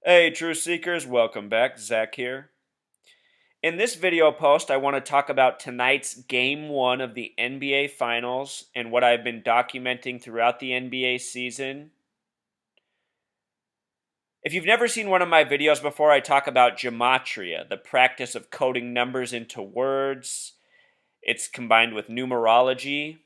Hey, Truth Seekers, welcome back. Zach here. In this video post, I want to talk about tonight's Game 1 of the NBA Finals and what I've been documenting throughout the NBA season. If you've never seen one of my videos before, I talk about gematria, the practice of coding numbers into words. It's combined with numerology.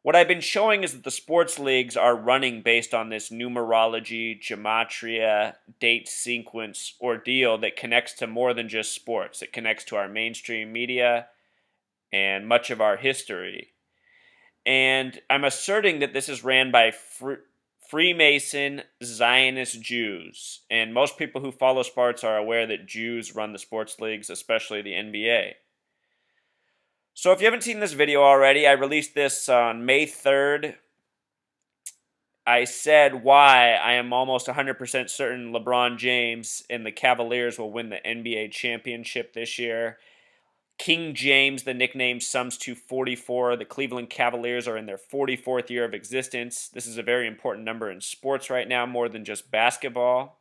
What I've been showing is that the sports leagues are running based on this numerology, gematria, date sequence ordeal that connects to more than just sports. It connects to our mainstream media and much of our history. And I'm asserting that this is ran by Freemason Zionist Jews. And most people who follow sports are aware that Jews run the sports leagues, especially the NBA. So if you haven't seen this video already, I released this on May 3rd. I said why I am almost 100% certain LeBron James and the Cavaliers will win the NBA championship this year. King James, the nickname, sums to 44. The Cleveland Cavaliers are in their 44th year of existence. This is a very important number in sports right now, more than just basketball.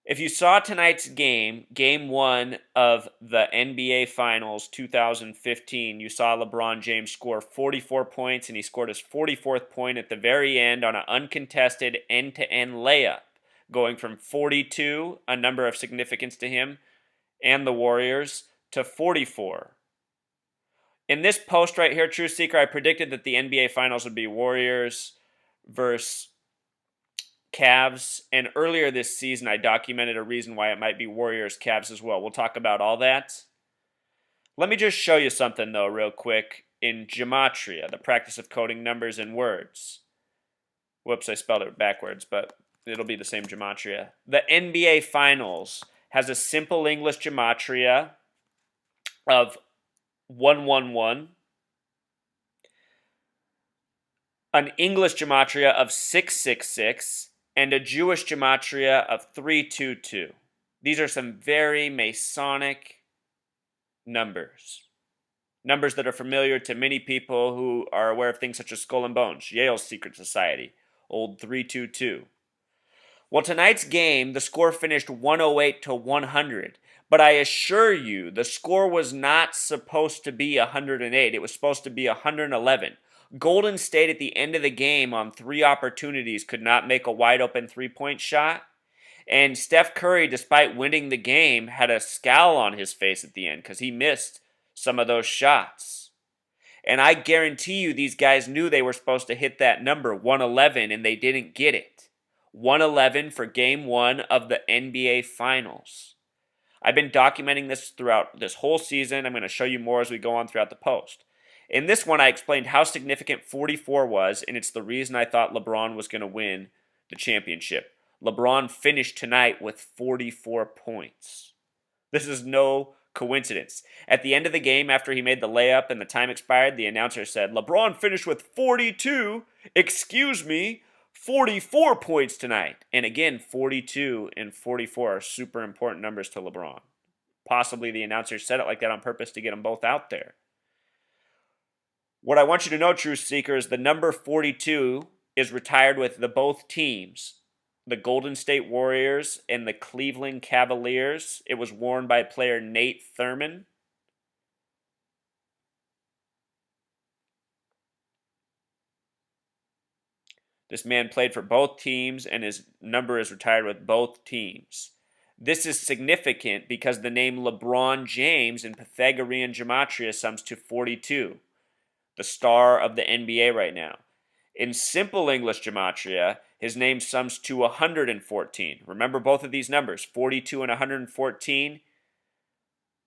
If you saw tonight's game, game 1 of the NBA Finals 2015, you saw LeBron James score 44 points, and he scored his 44th point at the very end on an uncontested end-to-end layup, going from 42, a number of significance to him and the Warriors, to 44. In this post right here, True Seeker, I predicted that the NBA Finals would be Warriors versus Cavs, and earlier this season I documented a reason why it might be Warriors Cavs as well. We'll talk about all that. Let me just show you something though real quick in gematria, the practice of coding numbers in words. Whoops, I spelled it backwards, but it'll be the same gematria. The NBA Finals has a simple English gematria of 111, an English gematria of 666, and a Jewish gematria of 322. These are some very Masonic numbers. Numbers that are familiar to many people who are aware of things such as Skull and Bones, Yale's secret society, old 322. Well, tonight's game, the score finished 108 to 100. But I assure you, the score was not supposed to be 108. It was supposed to be 111. Golden State at the end of the game on 3 opportunities could not make a wide open 3-point shot. And Steph Curry, despite winning the game, had a scowl on his face at the end because he missed some of those shots. And I guarantee you these guys knew they were supposed to hit that number, 111, and they didn't get it. 111 for game 1 of the NBA Finals. I've been documenting this throughout this whole season. I'm going to show you more as we go on throughout the post. In this one, I explained how significant 44 was, and it's the reason I thought LeBron was going to win the championship. LeBron finished tonight with 44 points. This is no coincidence. At the end of the game, after he made the layup and the time expired, the announcer said, LeBron finished with 42, excuse me, 44 points tonight. And again, 42 and 44 are super important numbers to LeBron. Possibly the announcer said it like that on purpose to get them both out there. What I want you to know, Truth Seekers, the number 42 is retired with the both teams, the Golden State Warriors and the Cleveland Cavaliers. It was worn by player Nate Thurman. This man played for both teams, and his number is retired with both teams. This is significant because the name LeBron James in Pythagorean gematria sums to 42, the star of the NBA right now. In simple English gematria, his name sums to 114. Remember both of these numbers, 42 and 114?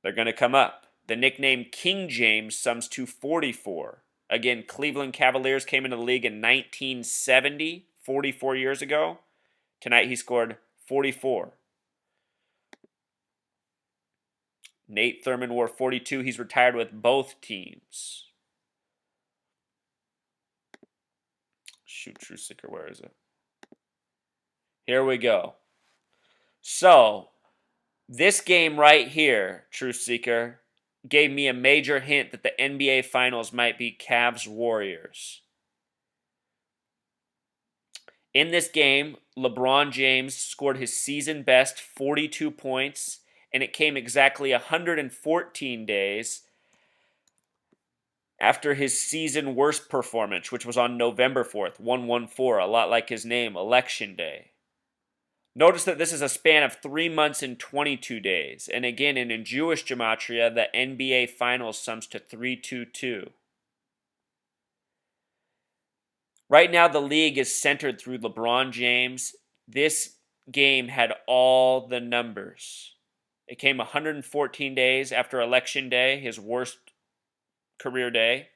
They're going to come up. The nickname King James sums to 44. Again, Cleveland Cavaliers came into the league in 1970, 44 years ago. Tonight he scored 44. Nate Thurman wore 42. He's retired with both teams. Shoot, True Seeker, where is it? Here we go. So, this game right here, Truth Seeker, gave me a major hint that the NBA Finals might be Cavs Warriors. In this game, LeBron James scored his season best 42 points, and it came exactly 114 days after his season worst performance, which was on November 4th, 114, a lot like his name, Election Day. Notice that this is a span of 3 months and 22 days. And again, in Jewish gematria, the NBA Finals sums to 322. Right now, the league is centered through LeBron James. This game had all the numbers. It came 114 days after Election Day, his worst career day.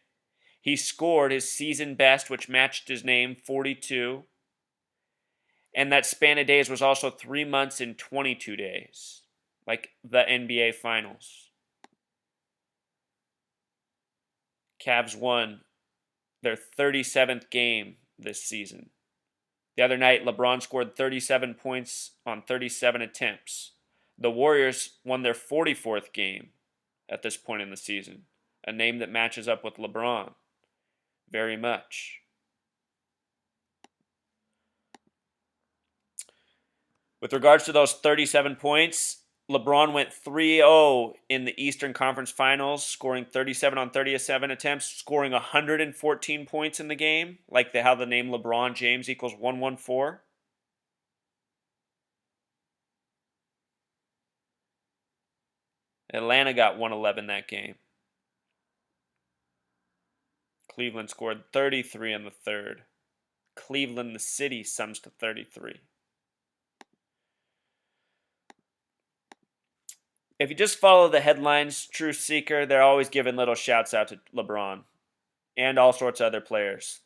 He scored his season best, which matched his name, 42. And that span of days was also 3 months and 22 days, like the NBA Finals. Cavs won their 37th game this season. The other night, LeBron scored 37 points on 37 attempts. The Warriors won their 44th game at this point in the season, a name that matches up with LeBron very much. With regards to those 37 points, LeBron went 3-0 in the Eastern Conference Finals, scoring 37 on 37 attempts, scoring 114 points in the game, like how the name LeBron James equals 114. Atlanta got 111 that game. Cleveland scored 33 in the third. Cleveland, the city, sums to 33. If you just follow the headlines, Truth Seeker, they're always giving little shouts out to LeBron and all sorts of other players.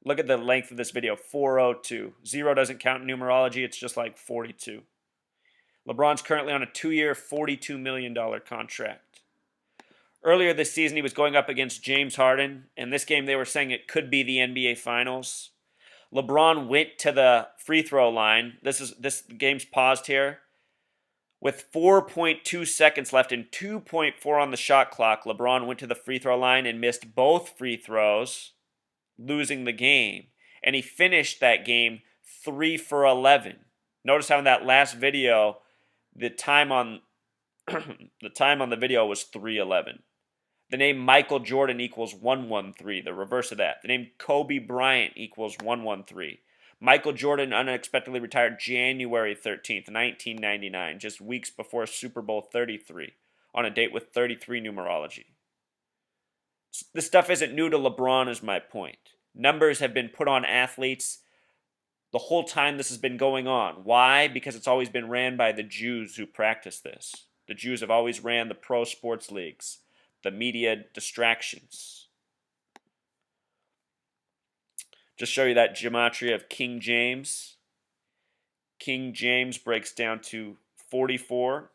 Look at the length of this video, 402. 0 doesn't count in numerology, it's just like 42. LeBron's currently on a 2-year, $42 million contract. Earlier this season, he was going up against James Harden. In this game, they were saying it could be the NBA Finals. LeBron went to the free throw line. This game's paused here. With 4.2 seconds left and 2.4 on the shot clock, LeBron went to the free throw line and missed both free throws, losing the game. And he finished that game 3 for 11. Notice how in that last video, the time on the video was 3:11. The name Michael Jordan equals 113, the reverse of that. The name Kobe Bryant equals 113. Michael Jordan unexpectedly retired January 13th, 1999, just weeks before Super Bowl 33, on a date with 33 numerology. This stuff isn't new to LeBron, is my point. Numbers have been put on athletes the whole time this has been going on. Why? Because it's always been ran by the Jews who practice this. The Jews have always ran the pro sports leagues, the media distractions. Just show you that gematria of King James. King James breaks down to 44.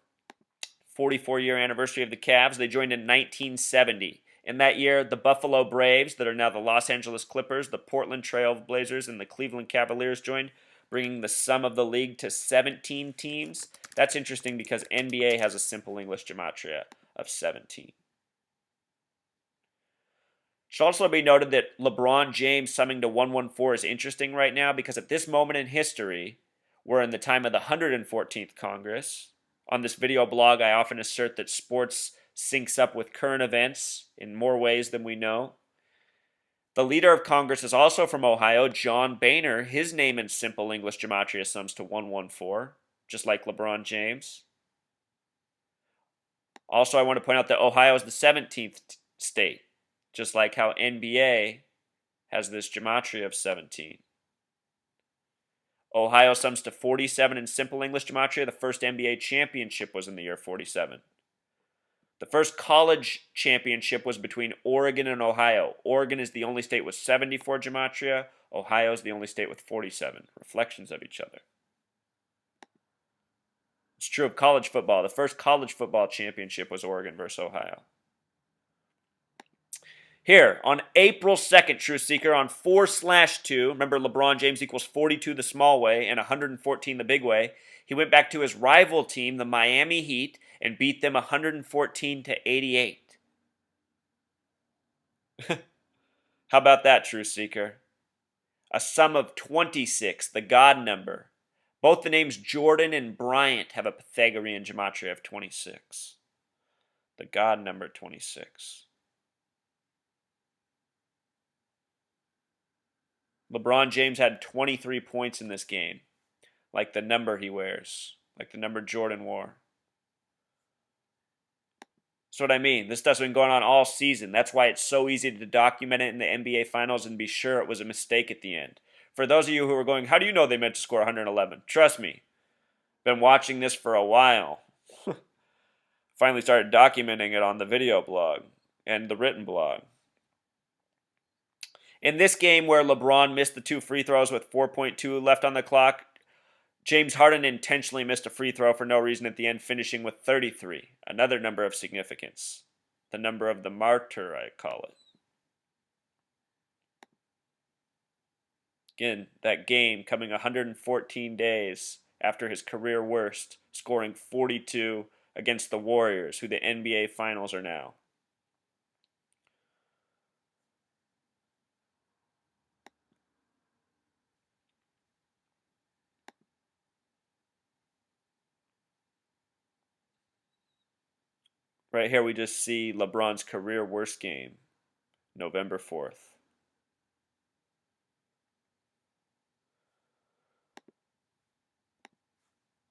44-year anniversary of the Cavs. They joined in 1970. In that year, the Buffalo Braves, that are now the Los Angeles Clippers, the Portland Trail Blazers, and the Cleveland Cavaliers joined, bringing the sum of the league to 17 teams. That's interesting because NBA has a simple English gematria of 17. Should also be noted that LeBron James summing to 114 is interesting right now because at this moment in history, we're in the time of the 114th Congress. On this video blog, I often assert that sports syncs up with current events in more ways than we know. The leader of Congress is also from Ohio, John Boehner. His name in simple English gematria sums to 114, just like LeBron James. Also, I want to point out that Ohio is the 17th state, just like how NBA has this gematria of 17. Ohio sums to 47 in simple English gematria. The first NBA championship was in the year 47. The first college championship was between Oregon and Ohio. Oregon is the only state with 74 gematria. Ohio is the only state with 47. Reflections of each other. It's true of college football. The first college football championship was Oregon versus Ohio. Here, on April 2nd, Truth Seeker, on 4/2, remember LeBron James equals 42 the small way and 114 the big way. He went back to his rival team, the Miami Heat, and beat them 114-88. How about that, Truth Seeker? A sum of 26, the God number. Both the names Jordan and Bryant have a Pythagorean gematria of 26. The God number 26. LeBron James had 23 points in this game, like the number he wears, like the number Jordan wore. That's what I mean. This stuff's been going on all season. That's why it's so easy to document it in the NBA Finals and be sure it was a mistake at the end. For those of you who are going, how do you know they meant to score 111? Trust me, been watching this for a while. Finally started documenting it on the video blog and the written blog. In this game where LeBron missed the 2 free throws with 4.2 left on the clock, James Harden intentionally missed a free throw for no reason at the end, finishing with 33, another number of significance. The number of the martyr, I call it. Again, that game coming 114 days after his career worst, scoring 42 against the Warriors, who the NBA Finals are now. Right here we just see LeBron's career worst game, November 4th.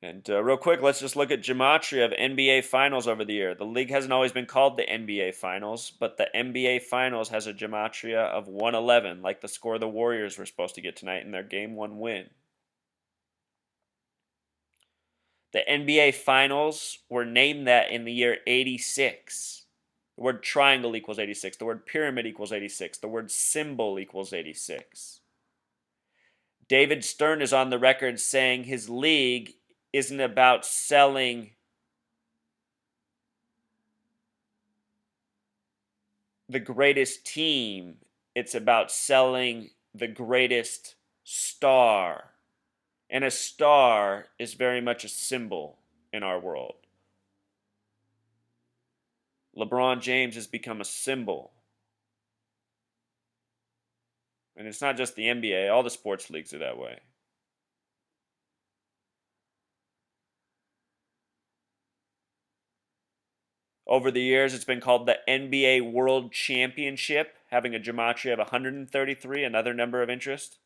And real quick, let's just look at gematria of NBA Finals over the year. The league hasn't always been called the NBA Finals, but the NBA Finals has a gematria of 111, like the score the Warriors were supposed to get tonight in their Game 1 win. The NBA Finals were named that in the year 86. The word triangle equals 86. The word pyramid equals 86. The word symbol equals 86. David Stern is on the record saying his league isn't about selling the greatest team. It's about selling the greatest star. And a star is very much a symbol in our world. LeBron James has become a symbol. And it's not just the NBA, all the sports leagues are that way. Over the years, it's been called the NBA World Championship, having a gematria of 133, another number of interest.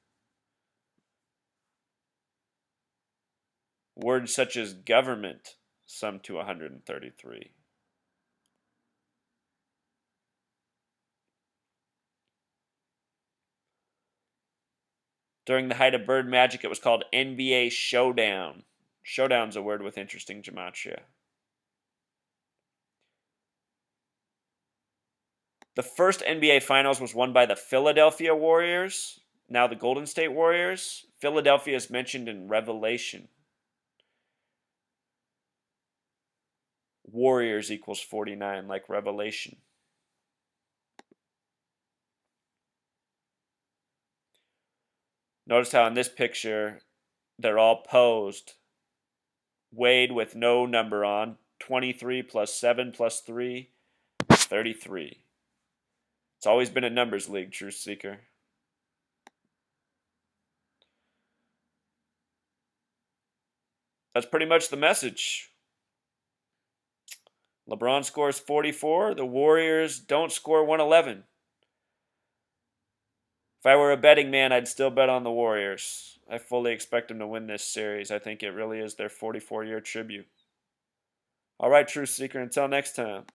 Words such as government sum to 133. During the height of Bird Magic, it was called NBA Showdown. Showdown's a word with interesting gematria. The first NBA Finals was won by the Philadelphia Warriors, now the Golden State Warriors. Philadelphia is mentioned in Revelation. Warriors equals 49, like Revelation. Notice how in this picture, they're all posed. Wade with no number on. 23 plus 7 plus 3, 33. It's always been a numbers league, Truth Seeker. That's pretty much the message. LeBron scores 44. The Warriors don't score 111. If I were a betting man, I'd still bet on the Warriors. I fully expect them to win this series. I think it really is their 44-year tribute. All right, Truth Seeker, until next time.